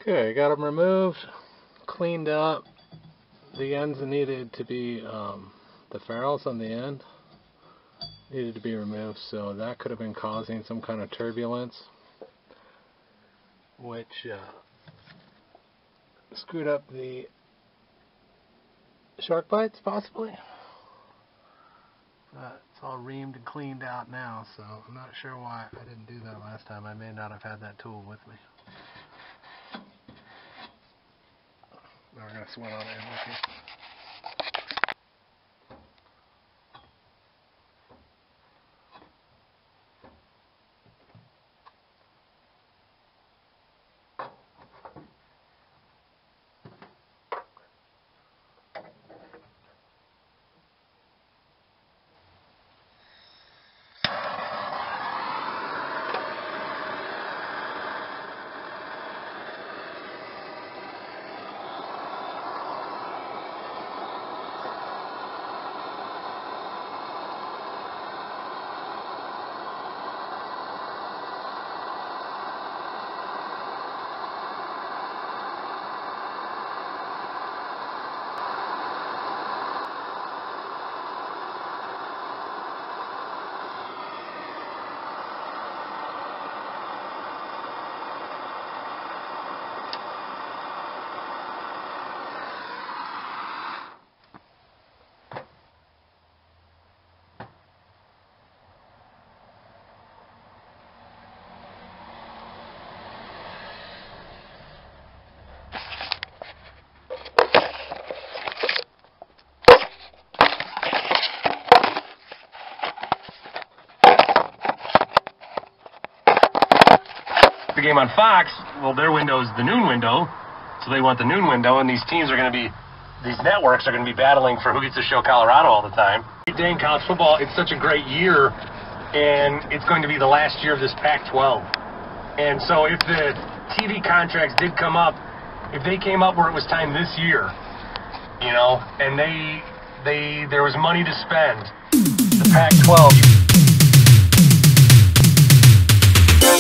Okay, got them removed, cleaned up. The ends needed to be, the ferrules on the end needed to be removed, so that could have been causing some kind of turbulence, which screwed up the shark bites, possibly. It's all reamed and cleaned out now, so I'm not sure why I didn't do that last time. I may not have had that tool with me. Now we're going to sweat on it with you. The game on Fox, well, their window is the noon window, so they want the noon window, and these teams are going to be, these networks are going to be battling for who gets to show Colorado all the time. Dang, college football, it's such a great year, and it's going to be the last year of this Pac-12. And so if the TV contracts did come up, if they came up where it was time this year, you know, and there was money to spend, the Pac-12